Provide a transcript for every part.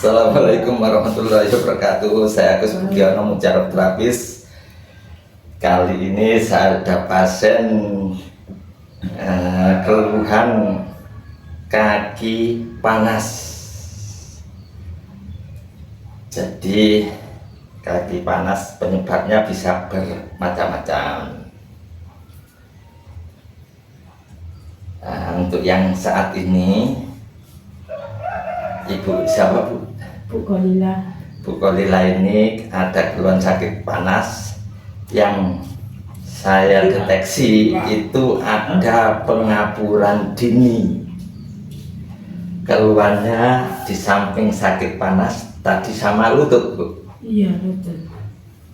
Assalamualaikum warahmatullahi wabarakatuh. Saya Agus Budiono, mujarab terapis. Kali ini saya ada pasien keluhan kaki panas. Jadi kaki panas penyebabnya bisa bermacam-macam. Untuk yang saat ini, Ibu siapa Bu? Bu Kolila. Bu Kolila ini ada keluhan sakit panas yang saya deteksi itu ada pengapuran dini. Keluhannya di samping sakit panas tadi sama lutut, Bu. Iya, lutut.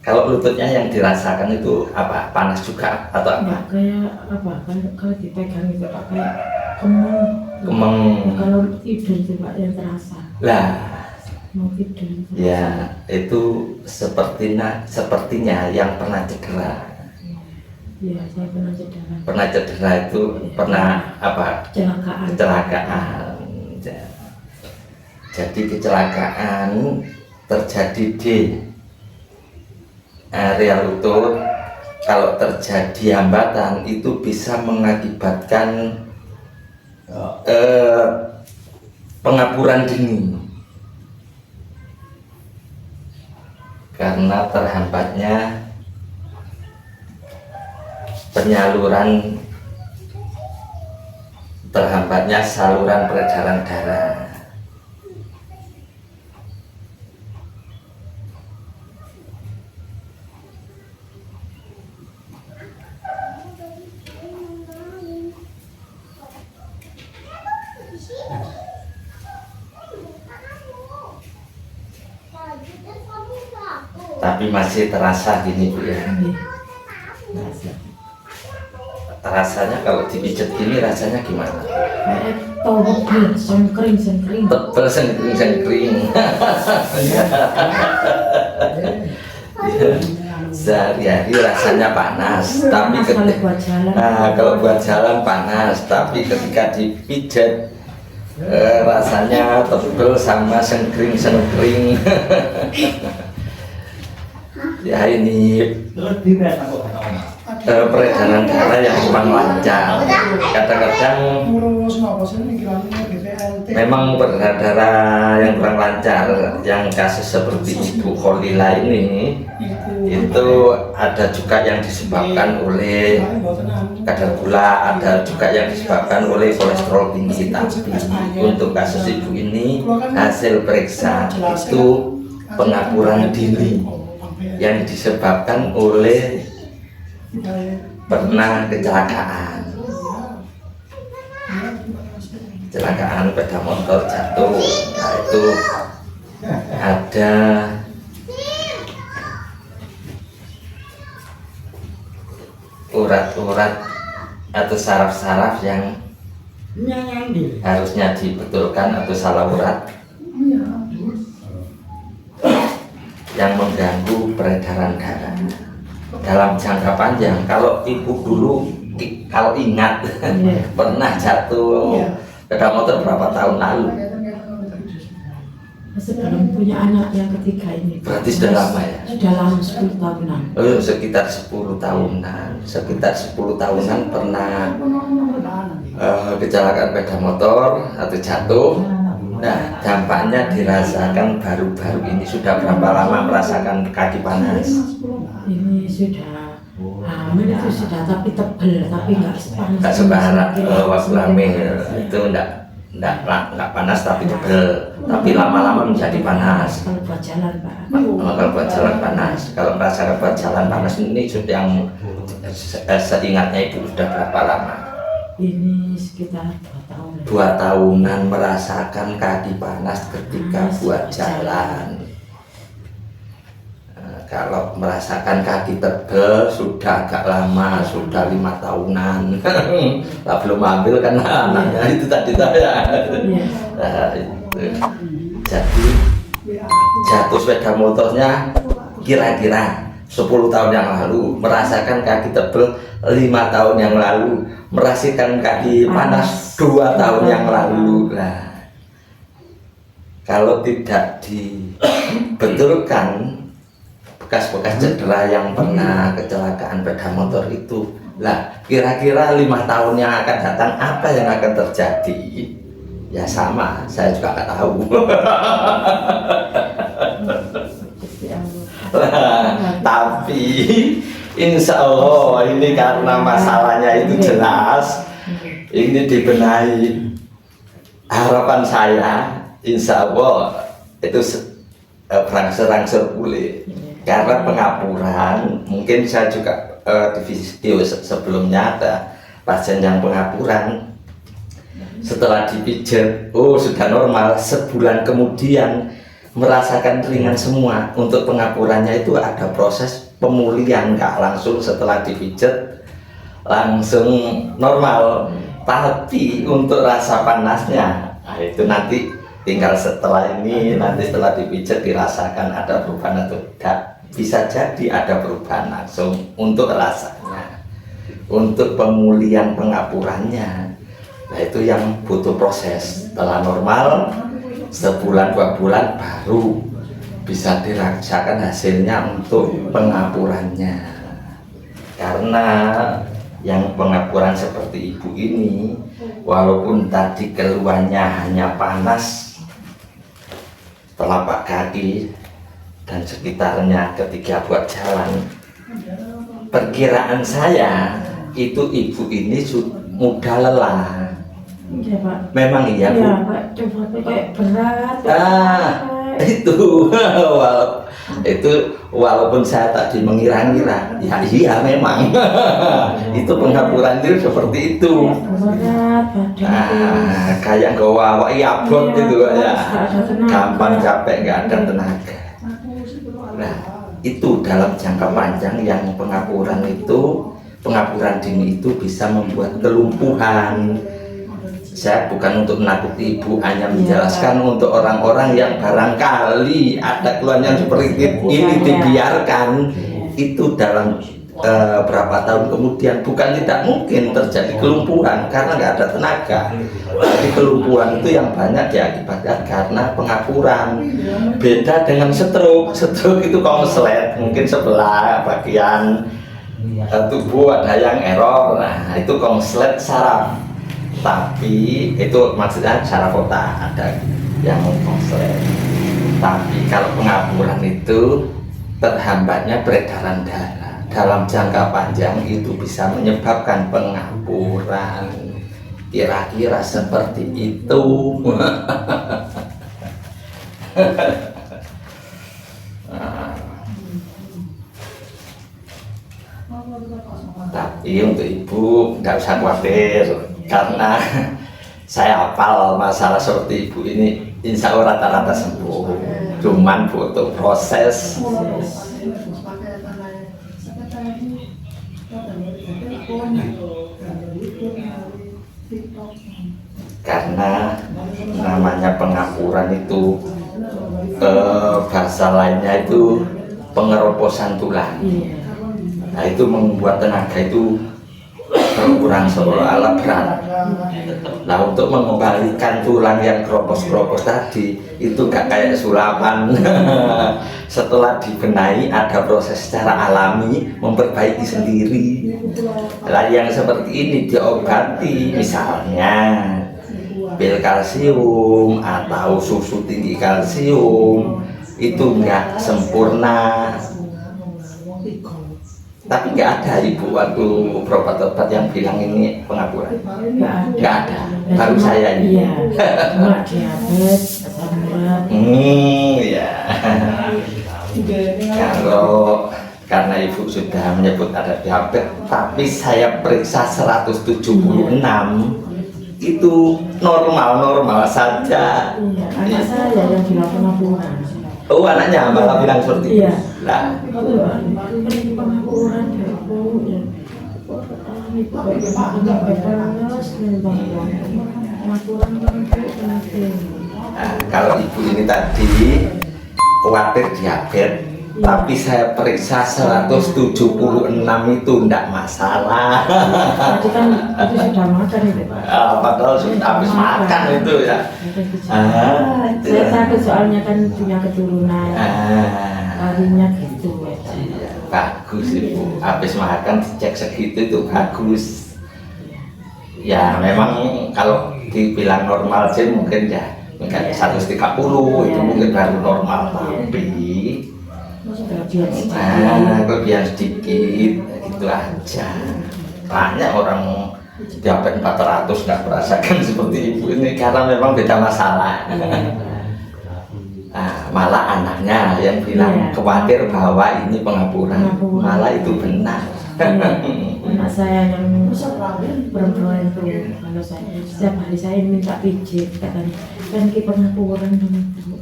Kalau lututnya yang dirasakan itu apa? Panas juga atau apa? Enggak kayak apa? Kalau dipegang itu kayak kemeng. Kemeng. Kalau tidur juga yang terasa. Lah, Mau tidur. ya itu sepertinya yang pernah cedera. Iya, saya pernah cedera. Pernah cedera itu pernah apa? Kecelakaan. Kecelakaan. Jadi kecelakaan terjadi di area lutut. Kalau terjadi hambatan itu bisa mengakibatkan pengapuran dini karena terhambatnya saluran peredaran darah. Tapi masih terasa gini Bu ya. Rasanya kalau dipijat gini rasanya gimana? Kayak tebel, sengkring. Tebel, sengkring. Sehari-hari rasanya panas, tapi kalau buat jalan panas, tapi ketika dipijat rasanya tebel sama sengkring. Ya ini peredaran darah yang kurang lancar. Kadang-kadang memang peredaran darah yang kurang lancar. Yang kasus seperti Ibu Kolila ini itu ada juga yang disebabkan oleh kadar gula, ada juga yang disebabkan oleh kolesterol tinggi. Tapi untuk kasus Ibu ini hasil periksa itu pengapuran dini yang disebabkan oleh pernah kecelakaan sepeda motor jatuh. Nah itu ada urat-urat atau saraf-saraf yang harusnya dibetulkan atau salah urat yang mengganggu peredaran darah dalam jangka panjang. Kalau Ibu dulu kalau ingat pernah jatuh sepeda motor berapa tahun lalu? Sebelum punya anak yang ketiga ini. Berarti sudah lama ya? Sudah lama, 10 tahunan. Oh, sekitar 10 tahunan. Sekitar 10 tahunan pernah kecelakaan sepeda motor atau jatuh. Nah, dampaknya dirasakan baru-baru ini. Sudah berapa lama merasakan kaki panas? Ini sudah hamil itu sudah, tapi tebel, tapi nggak sepanas. Nggak separah waktu hamil itu nggak panas tapi tebel, tapi lama-lama menjadi panas. Kalau buat jalan Pak. Kalau buat jalan panas, kalau merasakan buat jalan panas ini sudah yang seingatnya Ibu sudah berapa lama? Ini sekitar 2 tahun. 2 tahunan merasakan kaki panas ketika buat jalan. Kalau merasakan kaki tebel sudah agak lama, sudah 5 tahunan. Lah belum ambil kan anaknya itu tadi saya. Nah, itu. Jadi jatuh sepeda motornya kira-kira 10 tahun yang lalu, merasakan kaki tebel 5 tahun yang lalu, merasakan kaki panas 2 tahun yang lalu. Nah, kalau tidak dibetulkan bekas-bekas cedera yang pernah kecelakaan sepeda motor itu, lah kira-kira 5 tahun yang akan datang apa yang akan terjadi? Ya sama, saya juga nggak tahu. Tapi insya Allah ini karena masalahnya itu jelas, ini dibenahi. Harapan saya insya Allah itu berangsur-angsur pulih. Karena pengapuran, mungkin saya juga di video sebelumnya ada pasien yang pengapuran, setelah dipijat, oh sudah normal, sebulan kemudian merasakan ringan semua. Untuk pengapurannya itu ada proses pemulihan, nggak langsung setelah dipijat langsung normal. Tapi untuk rasa panasnya, nah itu nanti tinggal setelah ini, nanti setelah dipijat dirasakan ada perubahan atau tidak. Bisa jadi ada perubahan langsung untuk rasanya. Untuk pemulihan pengapurannya, nah itu yang butuh proses. Setelah normal, sebulan 2 bulan baru bisa dirasakan hasilnya untuk pengapurannya. Karena yang pengapuran seperti ibu ini, walaupun tadi keluhannya hanya panas telapak kaki dan sekitarnya ketika buat jalan, perkiraan saya itu ibu ini mudah lelah. Iya, Pak. Memang iya, Bu. Iya, Pak. Coba kayak berat. Itu itu walaupun saya tadi mengira-ngira, ya iya memang itu pengapuran itu seperti itu. Berat, badan. Kayak gawa abot gitu ya, gampang capek, nggak ada tenaga. Nah, itu dalam jangka panjang yang pengapuran dini itu bisa membuat kelumpuhan. Saya bukan untuk menakuti ibu, hanya menjelaskan untuk orang-orang yang barangkali ada keluhan yang seperti ini dibiarkan, itu dalam berapa tahun kemudian bukan tidak mungkin terjadi kelumpuhan karena nggak ada tenaga. Jadi kelumpuhan itu yang banyak diakibatkan karena pengapuran. Beda dengan stroke. Stroke itu konslet, mungkin sebelah bagian tubuh ada yang error. Nah, itu konslet saraf. Tapi itu maksudnya saraf otak ada yang konslet. Tapi kalau pengapuran itu terhambatnya peredaran darah. Dalam jangka panjang itu bisa menyebabkan pengapuran. Kira-kira seperti itu. Tapi untuk ibu nggak usah khawatir, karena saya hafal masalah seperti ibu ini, insya Allah rata-rata sembuh. Cuman butuh proses. Karena namanya pengapuran itu bahasa lainnya itu pengeroposan tulang. Nah, itu membuat tenaga itu berkurang seolah-olah berat. Nah, untuk mengembalikan tulang yang keropos-keropos tadi itu gak kayak sulapan. Setelah dibenahi ada proses secara alami memperbaiki sendiri. Nah, yang seperti ini diobati, misalnya pil kalsium atau susu tinggi kalsium, itu nggak sempurna. Tapi nggak ada ibu waktu berobat-obat yang bilang ini pengapuran. Nggak ada. Baru saya ini. Iya. Cuma diabetes, asam urat. Ya. Kalau karena ibu sudah menyebut ada diabetes, tapi saya periksa 176, itu normal-normal saja. Iya, anak saya yang bilang pengapuran. Oh, anaknya malah bilang seperti iya. Lah, Pengapuran ya, Bu. Ibu agak bebas, pengapuran nah, kalau ibu ini tadi khawatir diabetes, Tapi saya periksa 176 itu enggak masalah. Tadi kan itu sudah makan itu Pak. Padahal sudah habis makan itu ya. Itu Saya ya. takut soalnya kan punya keturunan. Larinya gitu aja. Iya, bagus Ibu. Habis makan dicek segitu itu bagus. Ya memang kalau dibilang normal sih mungkin ya mungkin 130 itu mungkin baru normal, tapi kelebihan sedikit gitu aja. Banyak orang diabetes 400 nggak merasakan seperti Ibu ini karena memang beda masalah. Malah anaknya yang bilang khawatir bahwa ini pengapuran, malah itu benar. Anak saya yang perempuan itu, kalau saya setiap hari saya minta pijit, katanya kan ki pengapuran dong Ibu.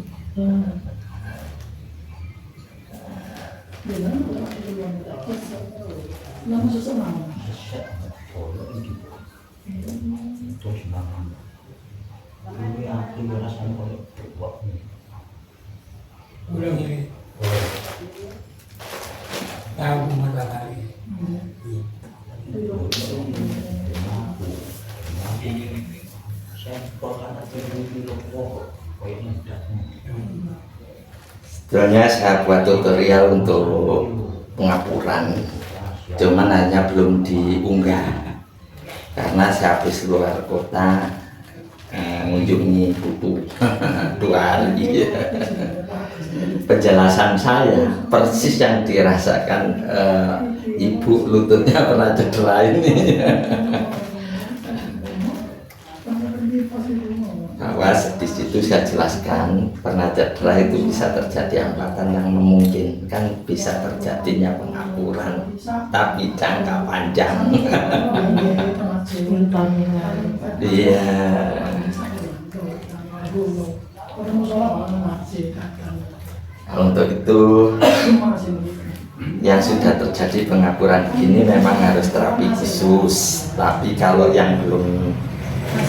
Sebenarnya saya buat tutorial untuk pengapuran, cuman hanya belum diunggah karena saya habis luar kota mengunjungi buku 2 hari. Penjelasan saya persis yang dirasakan Ibu lututnya pernah cedera ini. Bahwa di situ saya jelaskan pernah cedera itu bisa terjadi hambatan yang memungkinkan bisa terjadinya pengapuran, tapi jangka panjang. Iya. Untuk itu yang sudah terjadi pengapuran ini memang harus terapi khusus, tapi kalau yang belum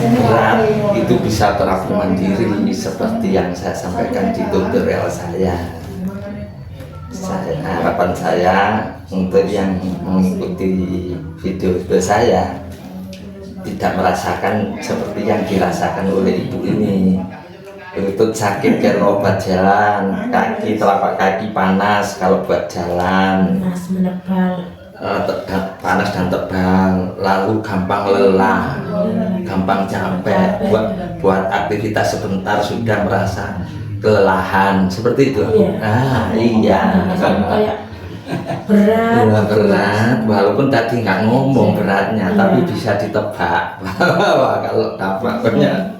berat itu bisa terapi mandiri seperti yang saya sampaikan di tutorial saya. Harapan saya untuk yang mengikuti video saya tidak merasakan seperti yang dirasakan oleh Ibu ini. Lutut sakit karena obat jalan, kaki telapak kaki panas kalau buat jalan, panas menebal, panas dan tebal, lalu gampang lelah, gampang capek, buat aktivitas sebentar sudah merasa kelelahan, seperti itu. Iya. Kayak berat, walaupun tadi nggak ngomong beratnya, tapi bisa ditebak. Wah, kalau tabrakannya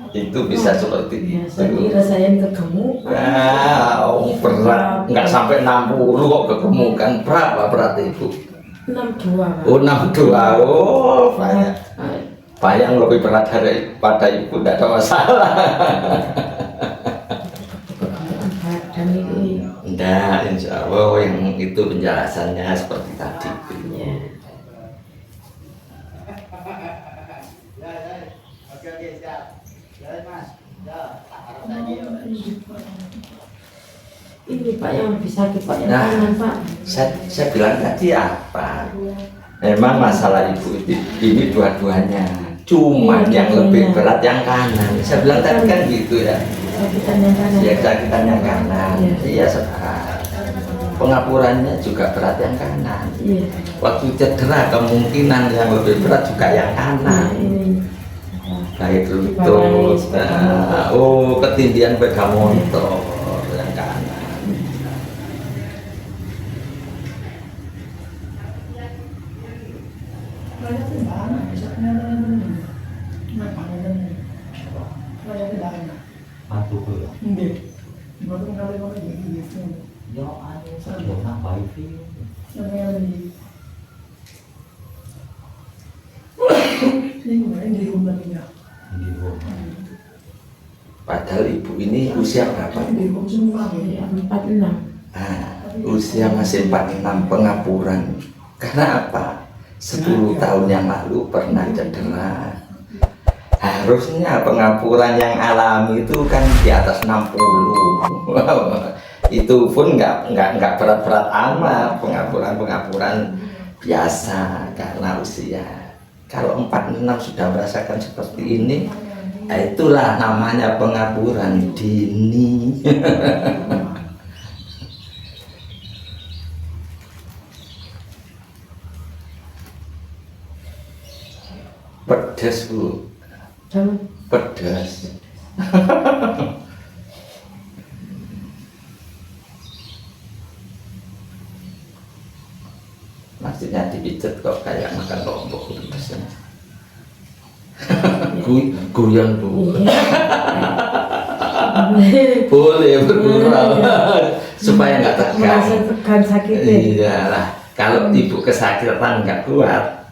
itu bisa seperti itu. Saya kira saya kegemuk. Berat, nggak sampai 60 kok kegemukan. Berapa berat Ibu? 62. Oh, 62. Oh, banyak. Yang lebih berat daripada Ibu tidak ada masalah. Dan ini Enggak, insya Allah yang itu penjelasannya seperti tadi. Ini Pak yang lebih sakit Pak yang kanan Pak. Saya bilang tadi apa? Memang masalah Ibu ini dua-duanya. Cuman yang lebih berat yang kanan. Saya bilang tadi kan gitu ya. Sakitan yang kanan. Ya sakitan yang kanan. Iya sebentar. Pengapurannya juga berat yang kanan. Waktu cedera kemungkinan yang lebih berat juga yang kanan. Baik lutut. Ketindihan sepeda motor yang kanan. Padahal Ibu ini usia berapa? 46. Usia masih 46, pengapuran. Karena apa? 10 tahun yang lalu pernah cedera. Harusnya pengapuran yang alami itu kan di atas 60. Itu pun nggak berat-berat amat, pengapuran biasa karena usia. Kalau 46 sudah merasakan seperti ini, itulah namanya pengapuran dini. Pedas Bu, pedas. Maksudnya dipijat kok kayak makan lombok pedasnya. Guyon Bu. Boleh bergurau supaya nggak tegang. Merasakan sakitnya. Iyalah, kalau ibu kesakitan nggak kuat,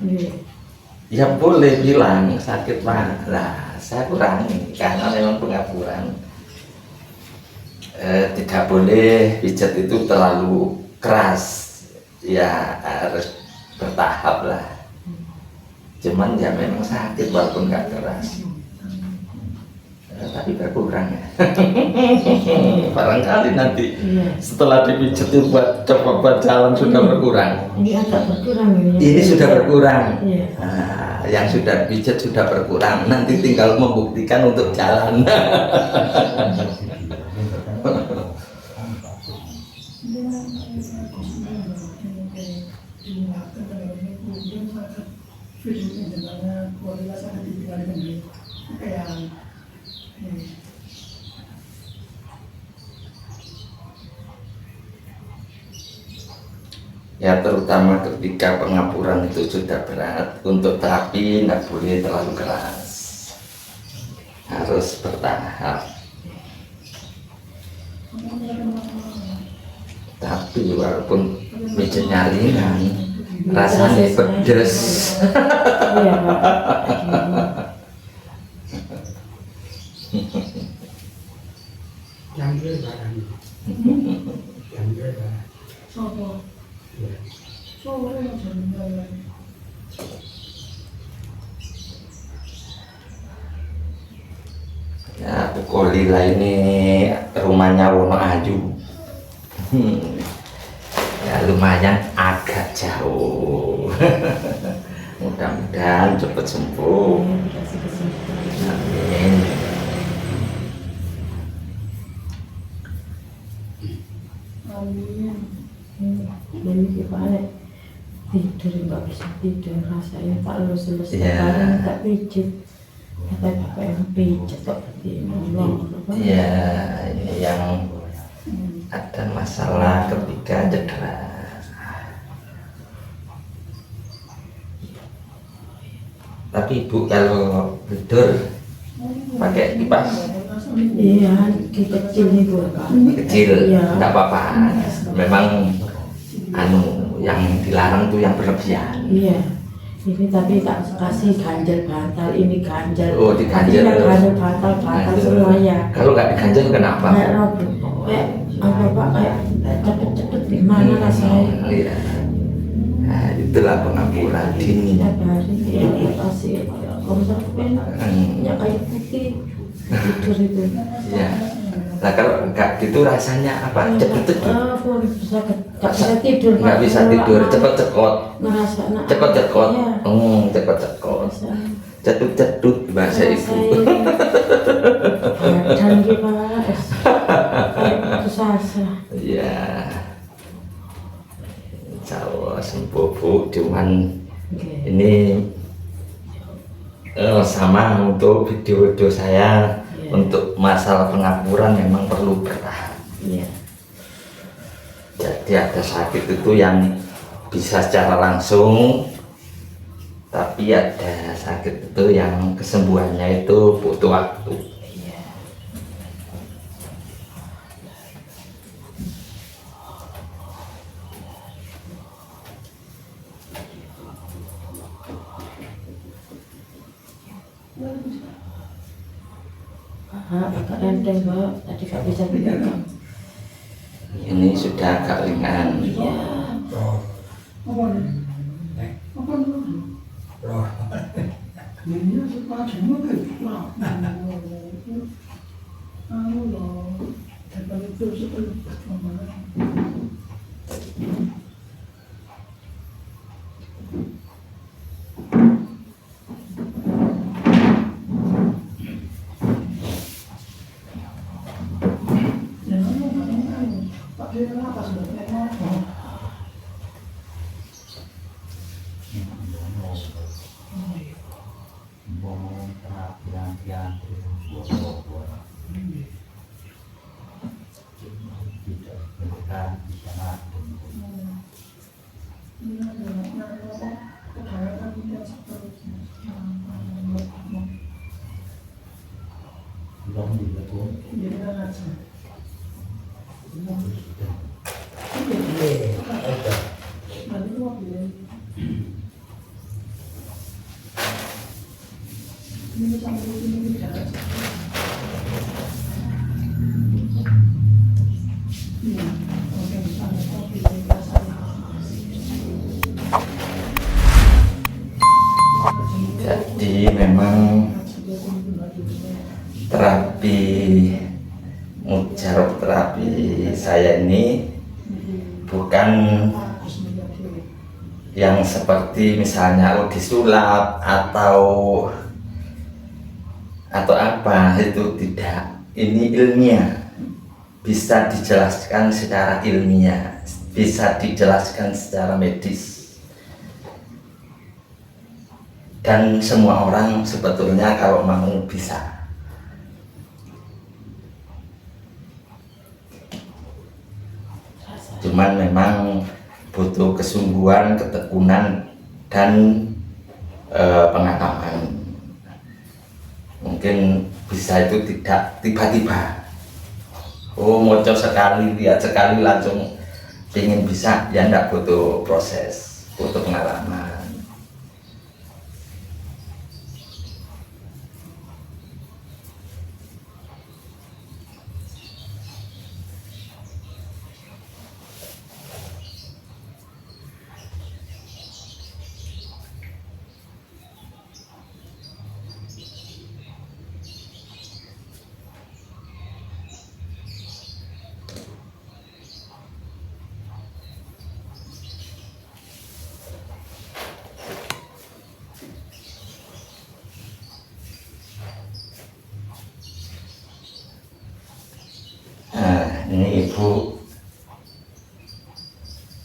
ya boleh bilang sakit Pak. Lah, saya kurangi karena memang pengapuran. Tidak boleh pijat itu terlalu keras. Ya harus bertahap lah. Cuman ya memang sakit walaupun nggak keras. Tapi berkurang ya. Barangkali nanti setelah dipijat itu coba jalan sudah berkurang. Ini agak berkurang ini. Ini sudah berkurang. Iya. Nah, yang sudah pijat sudah berkurang. Nanti tinggal membuktikan untuk jalan. Ya terutama ketika pengapuran itu sudah berat, untuk terapi tidak boleh terlalu keras, harus bertahap. Tapi walaupun pijatnya ringan, rasanya pedes. Iya Pak. Ya, Bu Kolila ini rumahnya Wonoayu. Ya lumayan agak jauh. Mudah-mudahan cepat sembuh. Dikasih kesempatan. Amin. Ini gimana? Tidur nggak bisa tidur, rasanya tak lulus Iya. sekarang tak pijit. Kata bapak yang pijat kok begini. Ya, ini yang ada masalah ketika cedera. Tapi Ibu kalau tidur pakai kipas Iya, di kecil nih Bu. kecil, Iya. nggak apa-apa. Memang yang dilarang tuh yang berlebihan. Iya. Ini tapi tak kasih ganjel bantal, ini ganjel. Oh, diganjel. Tapi ganjel bantal semuanya. Kalau nggak diganjel kenapa? Kayak robot, kayak apa Pak, kayak cepet-cepet gimana rasanya. Iya. Nah, itulah pengapuran dini. Tiap hari ya kasih konserven, ya kayak putih tidur itu. Iya. Nah kalau nggak gitu rasanya apa? Cepet-cepet. Aku nggak bisa tidur. Nggak bisa tidur, cepet-cepet. Ngerasa Cepet-cepet. Iya. Cepet-cepet. Cedut-cedut bahasa ibu. Dan kita kayak susah. Iya. Insya Allah sembuh Bu. Cuman ini sama untuk video-video saya. Untuk masalah pengapuran memang perlu bertahap. Iya. Jadi ada sakit itu yang bisa secara langsung, tapi ada sakit itu yang kesembuhannya itu butuh waktu. Iya. Agak enteng Pak, tadi gak bisa dipegang. Ini sudah agak ringan. Iya. Jadi memang terapi mujarab terapi saya ini bukan yang seperti misalnya disulap atau apa, itu tidak. Ini ilmiah, bisa dijelaskan secara ilmiah, bisa dijelaskan secara medis. Dan semua orang sebetulnya kalau mau bisa. Cuman memang butuh kesungguhan, ketekunan, dan pengalaman. Mungkin bisa itu tidak tiba-tiba. Oh, moco sekali, lihat sekali langsung ingin bisa, ya enggak, butuh proses, butuh pengalaman. Ini ibu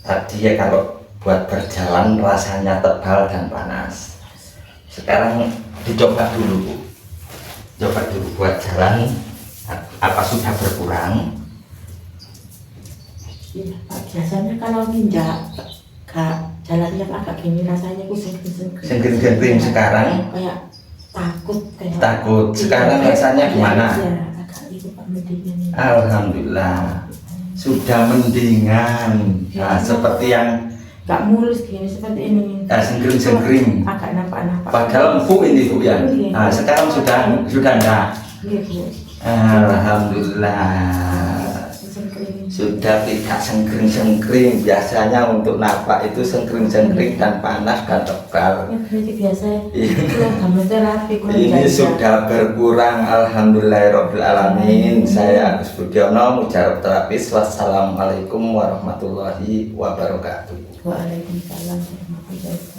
tadi ya, kalau buat berjalan rasanya tebal dan panas. Sekarang dicoba dulu Bu, coba dulu buat jalan, apa sudah berkurang? Iya Pak, biasanya kalau nginjak jalan yang agak gini rasanya ku Sengkring-sengkring. Sekarang kayak kayak takut. Sekarang rasanya gimana? Iya, agak itu Pak, mendingan. Alhamdulillah sudah mendingan. Nah, seperti yang gak mulus gini seperti ini. sengkring-sengkring. Agak nampak-nampak. Padahal empuk ini Bu ya. Nah, sekarang sudah enggak. Iya Bu. Alhamdulillah sudah tidak sengkring-sengkring. Biasanya untuk napak itu sengkring-sengkring dan panas dan tebal. Ya, berarti biasa kamu terapi. Ini sudah berkurang. Alhamdulillahirabbil alamin. Saya Agus Budiono, mujarab terapis. Wassalamualaikum warahmatullahi wabarakatuh. Waalaikumsalam warahmatullahi wabarakatuh.